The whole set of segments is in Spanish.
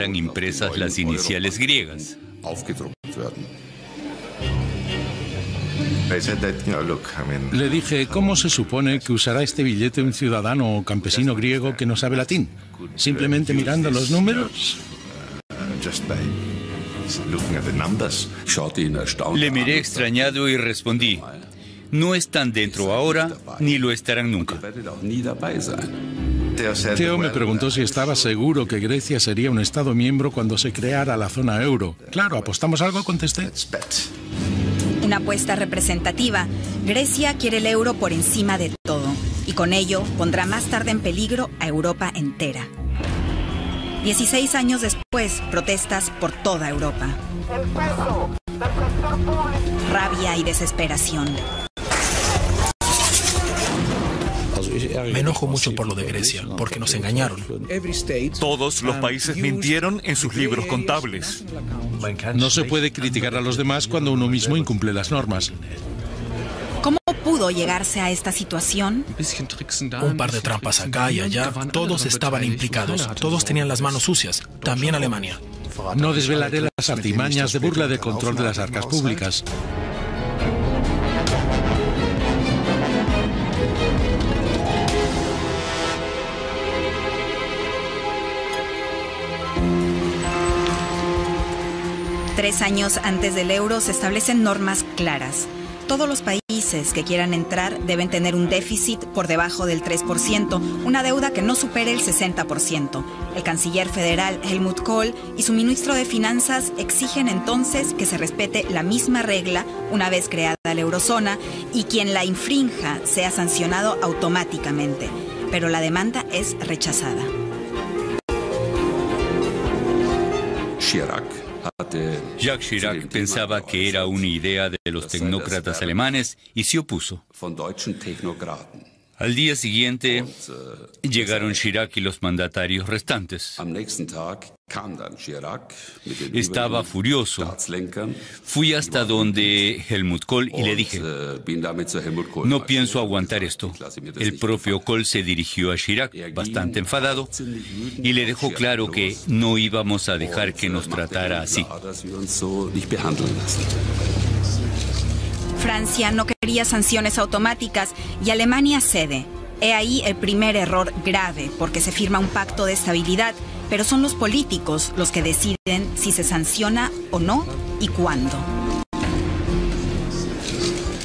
impresas las iniciales griegas. Le dije, ¿cómo se supone que usará este billete un ciudadano o campesino griego que no sabe latín? ¿Simplemente mirando los números? Le miré extrañado y respondí, no están dentro ahora, ni lo estarán nunca. Theo me preguntó si estaba seguro que Grecia sería un Estado miembro cuando se creara la zona euro. Claro, ¿apostamos algo? Contesté. Una apuesta representativa. Grecia quiere el euro por encima de todo y con ello pondrá más tarde en peligro a Europa entera. 16 años después, protestas por toda Europa. Rabia y desesperación. Me enojo mucho por lo de Grecia, porque nos engañaron. Todos los países mintieron en sus libros contables. No se puede criticar a los demás cuando uno mismo incumple las normas. ¿Cómo pudo llegarse a esta situación? Un par de trampas acá y allá. Todos estaban implicados. Todos tenían las manos sucias. También Alemania. No desvelaré las artimañas de burla de control de las arcas públicas. Tres años antes del euro se establecen normas claras. Todos los países que quieran entrar deben tener un déficit por debajo del 3%, una deuda que no supere el 60%. El canciller federal Helmut Kohl y su ministro de Finanzas exigen entonces que se respete la misma regla una vez creada la eurozona y quien la infrinja sea sancionado automáticamente. Pero la demanda es rechazada. Jacques Chirac pensaba que era una idea de los tecnócratas alemanes y se opuso. Al día siguiente llegaron Chirac y los mandatarios restantes. Estaba furioso. Fui hasta donde Helmut Kohl y le dije, no pienso aguantar esto. El propio Kohl se dirigió a Chirac, bastante enfadado, y le dejó claro que no íbamos a dejar que nos tratara así. Francia no quería sanciones automáticas y Alemania cede. He ahí el primer error grave, porque se firma un pacto de estabilidad, pero son los políticos los que deciden si se sanciona o no y cuándo.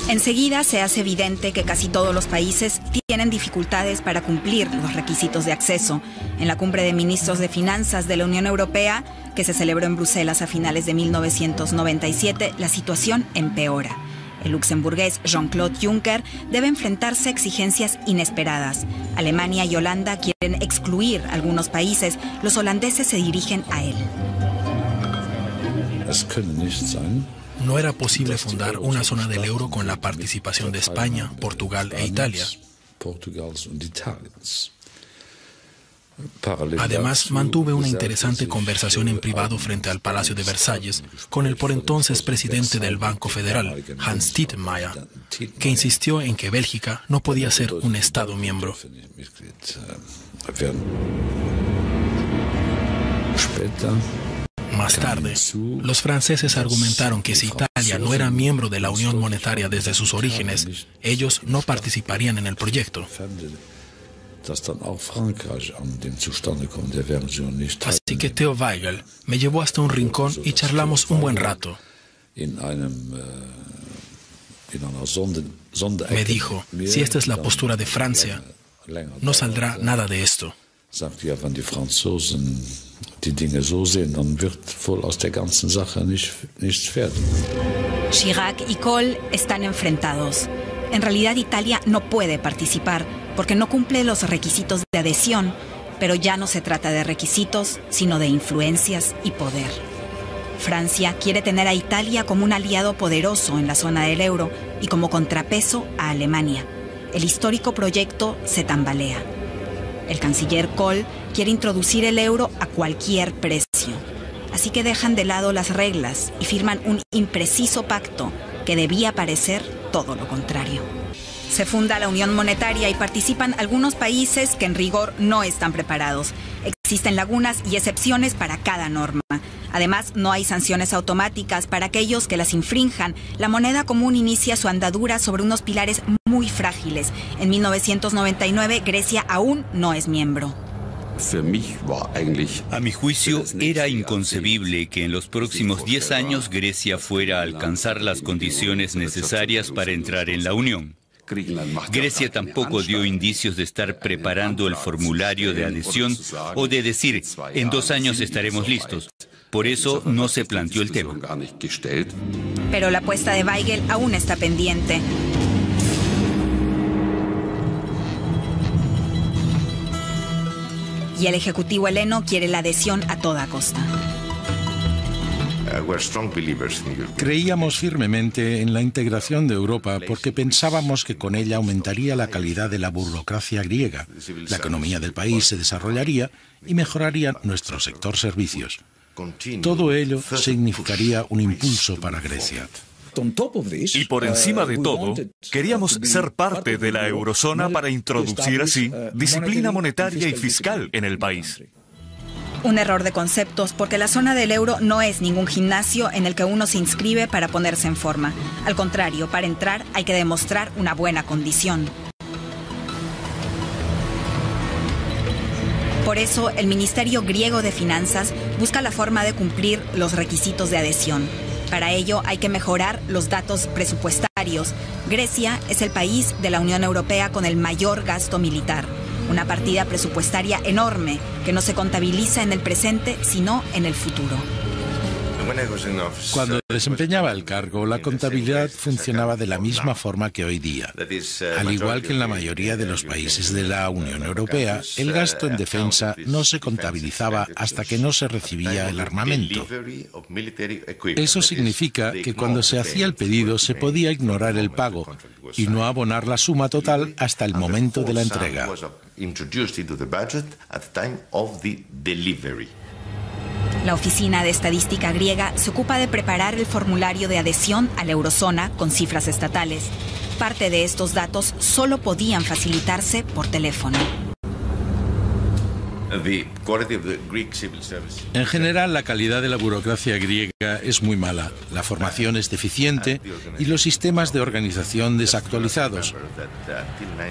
Enseguida se hace evidente que casi todos los países tienen dificultades para cumplir los requisitos de acceso. En la cumbre de ministros de Finanzas de la Unión Europea, que se celebró en Bruselas a finales de 1997, la situación empeora. El luxemburgués Jean-Claude Juncker debe enfrentarse a exigencias inesperadas. Alemania y Holanda quieren excluir a algunos países. Los holandeses se dirigen a él. No era posible fundar una zona del euro con la participación de España, Portugal e Italia. Además, mantuve una interesante conversación en privado frente al Palacio de Versalles con el por entonces presidente del Banco Federal, Hans Tietmeyer, que insistió en que Bélgica no podía ser un Estado miembro. Más tarde, los franceses argumentaron que si Italia no era miembro de la Unión Monetaria desde sus orígenes, ellos no participarían en el proyecto. Así que Theo Weigel me llevó hasta un rincón y charlamos un buen rato. Me dijo, si esta es la postura de Francia, no saldrá nada de esto. Chirac y Kohl están enfrentados. En realidad Italia no puede participar porque no cumple los requisitos de adhesión, pero ya no se trata de requisitos, sino de influencias y poder. Francia quiere tener a Italia como un aliado poderoso en la zona del euro y como contrapeso a Alemania. El histórico proyecto se tambalea. El canciller Kohl quiere introducir el euro a cualquier precio. Así que dejan de lado las reglas y firman un impreciso pacto que debía parecer todo lo contrario. Se funda la Unión Monetaria y participan algunos países que en rigor no están preparados. Existen lagunas y excepciones para cada norma. Además, no hay sanciones automáticas para aquellos que las infrinjan. La moneda común inicia su andadura sobre unos pilares muy frágiles. En 1999, Grecia aún no es miembro. A mi juicio, era inconcebible que en los próximos 10 años Grecia fuera a alcanzar las condiciones necesarias para entrar en la Unión. Grecia tampoco dio indicios de estar preparando el formulario de adhesión o de decir, en 2 años estaremos listos. Por eso no se planteó el tema. Pero la apuesta de Weigel aún está pendiente. Y el ejecutivo heleno quiere la adhesión a toda costa. Creíamos firmemente en la integración de Europa porque pensábamos que con ella aumentaría la calidad de la burocracia griega, la economía del país se desarrollaría y mejoraría nuestro sector servicios. Todo ello significaría un impulso para Grecia. Y por encima de todo, queríamos ser parte de la eurozona para introducir así disciplina monetaria y fiscal en el país. Un error de conceptos, porque la zona del euro no es ningún gimnasio en el que uno se inscribe para ponerse en forma. Al contrario, para entrar hay que demostrar una buena condición. Por eso, el Ministerio Griego de Finanzas busca la forma de cumplir los requisitos de adhesión. Para ello hay que mejorar los datos presupuestarios. Grecia es el país de la Unión Europea con el mayor gasto militar. Una partida presupuestaria enorme que no se contabiliza en el presente, sino en el futuro. Cuando desempeñaba el cargo, la contabilidad funcionaba de la misma forma que hoy día. Al igual que en la mayoría de los países de la Unión Europea, el gasto en defensa no se contabilizaba hasta que no se recibía el armamento. Eso significa que cuando se hacía el pedido se podía ignorar el pago y no abonar la suma total hasta el momento de la entrega. La Oficina de Estadística griega se ocupa de preparar el formulario de adhesión a la eurozona con cifras estatales. Parte de estos datos solo podían facilitarse por teléfono. En general, la calidad de la burocracia griega es muy mala, la formación es deficiente y los sistemas de organización desactualizados.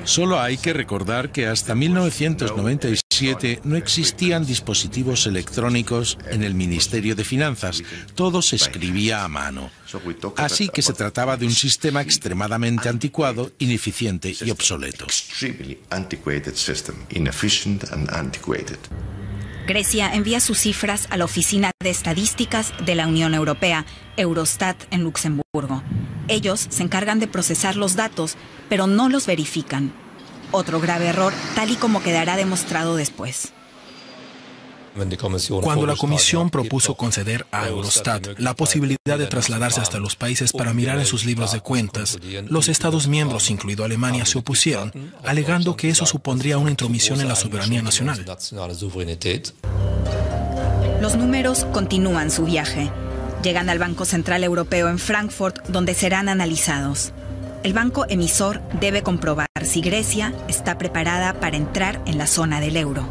Solo hay que recordar que hasta 1997 no existían dispositivos electrónicos en el Ministerio de Finanzas, todo se escribía a mano. Así que se trataba de un sistema extremadamente anticuado, ineficiente y obsoleto. Grecia envía sus cifras a la Oficina de Estadísticas de la Unión Europea, Eurostat, en Luxemburgo. Ellos se encargan de procesar los datos, pero no los verifican. Otro grave error, tal y como quedará demostrado después. Cuando la Comisión propuso conceder a Eurostat la posibilidad de trasladarse hasta los países para mirar en sus libros de cuentas, los Estados miembros, incluido Alemania, se opusieron, alegando que eso supondría una intromisión en la soberanía nacional. Los números continúan su viaje. Llegan al Banco Central Europeo en Frankfurt, donde serán analizados. El banco emisor debe comprobar si Grecia está preparada para entrar en la zona del euro.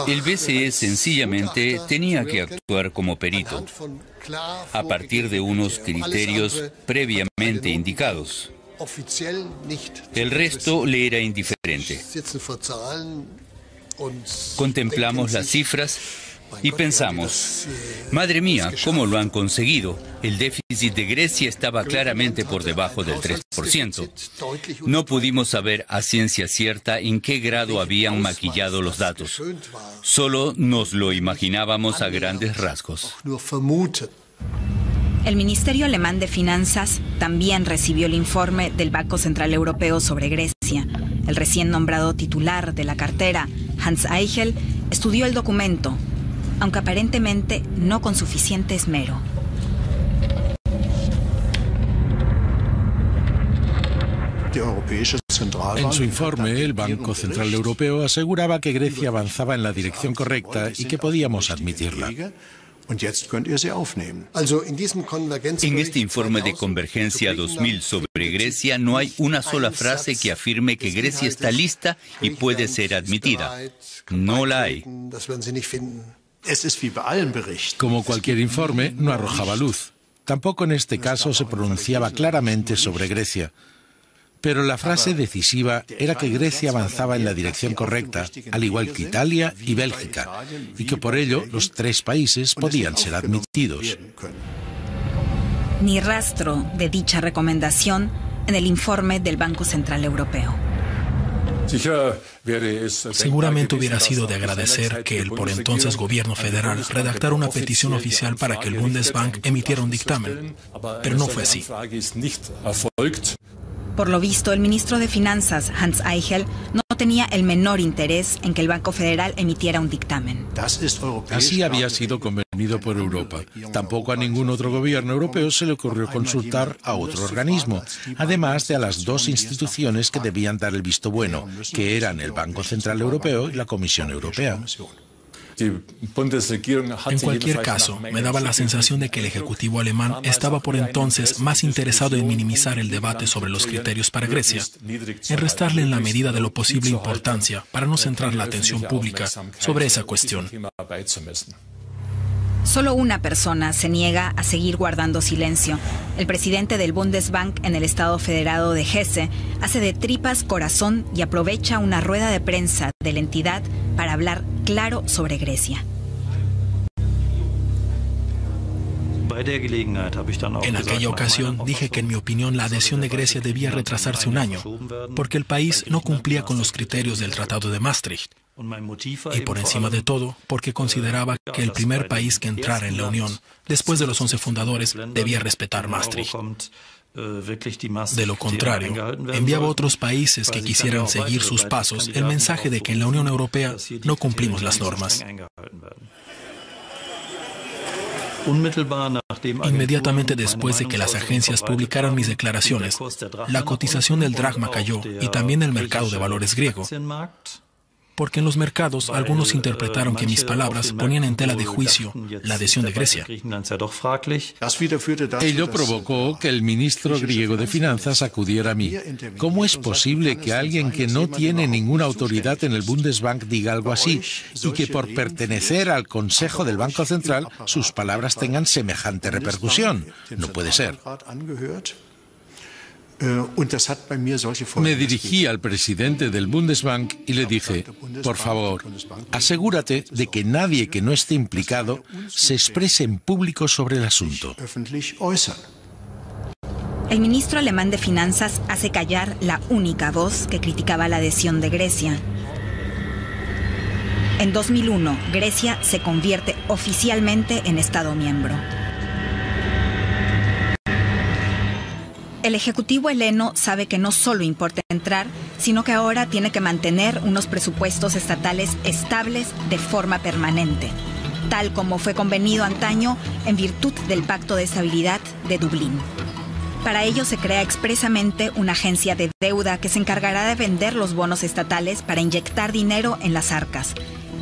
El BCE sencillamente tenía que actuar como perito, a partir de unos criterios previamente indicados. El resto le era indiferente. Contemplamos las cifras y pensamos, madre mía, ¿cómo lo han conseguido? El déficit de Grecia estaba claramente por debajo del 3%. No pudimos saber a ciencia cierta en qué grado habían maquillado los datos. Solo nos lo imaginábamos a grandes rasgos. El Ministerio Alemán de Finanzas también recibió el informe del Banco Central Europeo sobre Grecia. El recién nombrado titular de la cartera, Hans Eichel, estudió el documento, aunque aparentemente no con suficiente esmero. En su informe, el Banco Central Europeo aseguraba que Grecia avanzaba en la dirección correcta y que podíamos admitirla. En este informe de Convergencia 2000 sobre Grecia no hay una sola frase que afirme que Grecia está lista y puede ser admitida. No la hay. Como cualquier informe, no arrojaba luz. Tampoco en este caso se pronunciaba claramente sobre Grecia. Pero la frase decisiva era que Grecia avanzaba en la dirección correcta, al igual que Italia y Bélgica, y que por ello los tres países podían ser admitidos. Ni rastro de dicha recomendación en el informe del Banco Central Europeo. Seguramente hubiera sido de agradecer que el por entonces gobierno federal redactara una petición oficial para que el Bundesbank emitiera un dictamen, pero no fue así. Por lo visto, el ministro de Finanzas, Hans Eichel, no tenía el menor interés en que el Banco Federal emitiera un dictamen. Así había sido convenido por Europa. Tampoco a ningún otro gobierno europeo se le ocurrió consultar a otro organismo, además de a las dos instituciones que debían dar el visto bueno, que eran el Banco Central Europeo y la Comisión Europea. En cualquier caso, me daba la sensación de que el Ejecutivo alemán estaba por entonces más interesado en minimizar el debate sobre los criterios para Grecia, en restarle en la medida de lo posible importancia para no centrar la atención pública sobre esa cuestión. Solo una persona se niega a seguir guardando silencio. El presidente del Bundesbank en el Estado Federado de Hesse hace de tripas corazón y aprovecha una rueda de prensa de la entidad para hablar claro sobre Grecia. En aquella ocasión dije que en mi opinión la adhesión de Grecia debía retrasarse un año, porque el país no cumplía con los criterios del Tratado de Maastricht. Y por encima de todo, porque consideraba que el primer país que entrara en la Unión, después de los 11 fundadores, debía respetar Maastricht. De lo contrario, enviaba a otros países que quisieran seguir sus pasos el mensaje de que en la Unión Europea no cumplimos las normas. Inmediatamente después de que las agencias publicaran mis declaraciones, la cotización del dracma cayó y también el mercado de valores griego. Porque en los mercados algunos interpretaron que mis palabras ponían en tela de juicio la adhesión de Grecia. Ello provocó que el ministro griego de Finanzas acudiera a mí. ¿Cómo es posible que alguien que no tiene ninguna autoridad en el Bundesbank diga algo así y que por pertenecer al Consejo del Banco Central sus palabras tengan semejante repercusión? No puede ser. Me dirigí al presidente del Bundesbank y le dije, por favor, asegúrate de que nadie que no esté implicado se exprese en público sobre el asunto. El ministro alemán de Finanzas hace callar la única voz que criticaba la adhesión de Grecia. En 2001, Grecia se convierte oficialmente en Estado miembro. El Ejecutivo heleno sabe que no solo importa entrar, sino que ahora tiene que mantener unos presupuestos estatales estables de forma permanente, tal como fue convenido antaño en virtud del Pacto de Estabilidad de Dublín. Para ello se crea expresamente una agencia de deuda que se encargará de vender los bonos estatales para inyectar dinero en las arcas.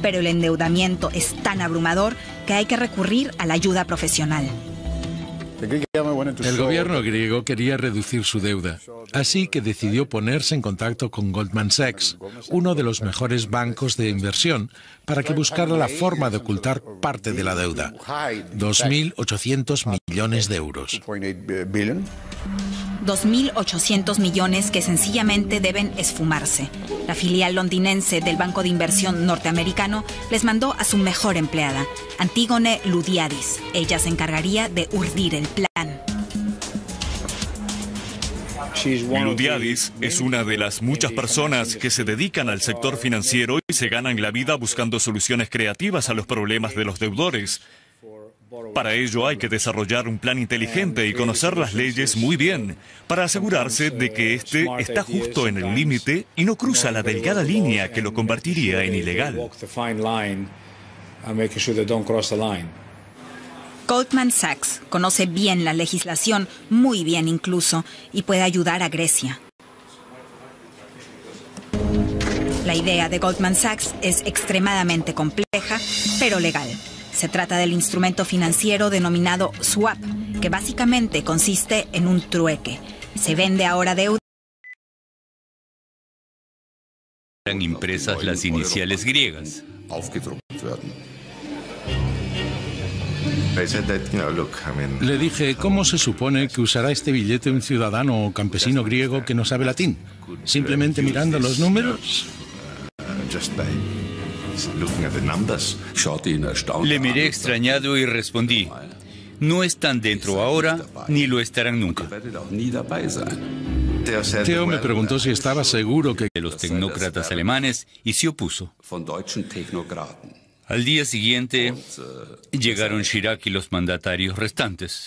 Pero el endeudamiento es tan abrumador que hay que recurrir a la ayuda profesional. El gobierno griego quería reducir su deuda, así que decidió ponerse en contacto con Goldman Sachs, uno de los mejores bancos de inversión, para que buscara la forma de ocultar parte de la deuda, 2.800 millones de euros. 2.800 millones que sencillamente deben esfumarse. La filial londinense del Banco de Inversión norteamericano les mandó a su mejor empleada, Antígone Ludiadis. Ella se encargaría de urdir el plan. Ludiadis es una de las muchas personas que se dedican al sector financiero y se ganan la vida buscando soluciones creativas a los problemas de los deudores. Para ello hay que desarrollar un plan inteligente y conocer las leyes muy bien, para asegurarse de que éste está justo en el límite y no cruza la delgada línea que lo convertiría en ilegal. Goldman Sachs conoce bien la legislación, muy bien incluso, y puede ayudar a Grecia. La idea de Goldman Sachs es extremadamente compleja, pero legal. Se Se trata del instrumento financiero denominado swap, que básicamente consiste en un trueque. Se vende ahora deuda. Eran impresas las iniciales griegas. Le dije, ¿cómo se supone que usará este billete un ciudadano o campesino griego que no sabe latín? ¿Simplemente mirando los números? Le miré extrañado y respondí, no están dentro ahora, ni lo estarán nunca. Theo me preguntó si estaba seguro que De los tecnócratas alemanes y se opuso. Al día siguiente llegaron Chirac y los mandatarios restantes.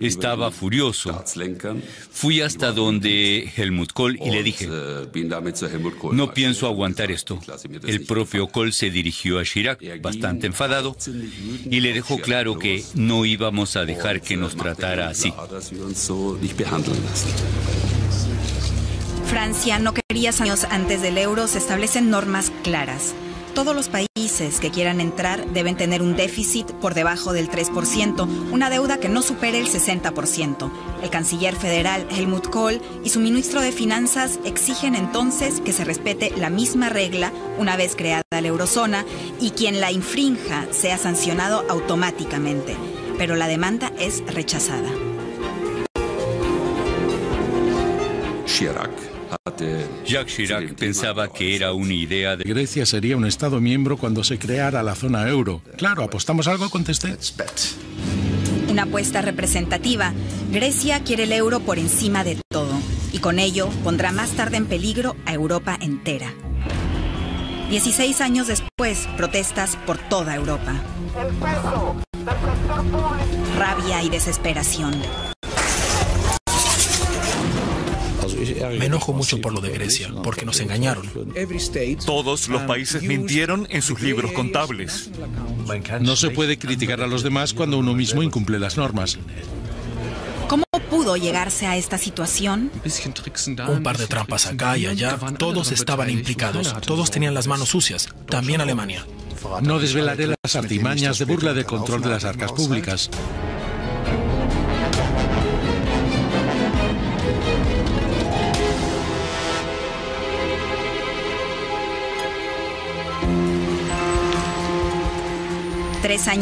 Estaba furioso. Fui hasta donde Helmut Kohl y le dije, no pienso aguantar esto. El propio Kohl se dirigió a Chirac, bastante enfadado, y le dejó claro que no íbamos a dejar que nos tratara así. Francia no quería años antes del euro, se establecen normas claras. Todos los países que quieran entrar deben tener un déficit por debajo del 3%, una deuda que no supere el 60%. El canciller federal Helmut Kohl y su ministro de Finanzas exigen entonces que se respete la misma regla una vez creada la eurozona y quien la infrinja sea sancionado automáticamente. Pero la demanda es rechazada. Jacques Chirac pensaba que era una idea de... Grecia sería un Estado miembro cuando se creara la zona euro. Claro, ¿apostamos algo? Contesté. Una apuesta representativa. Grecia quiere el euro por encima de todo y con ello pondrá más tarde en peligro a Europa entera. 16 años después, protestas por toda Europa. Rabia y desesperación. Me enojo mucho por lo de Grecia, porque nos engañaron. Todos los países mintieron en sus libros contables. No se puede criticar a los demás cuando uno mismo incumple las normas. ¿Cómo pudo llegarse a esta situación? Un par de trampas acá y allá, todos estaban implicados, todos tenían las manos sucias, también Alemania. No desvelaré las artimañas de burla del control de las arcas públicas. Tres años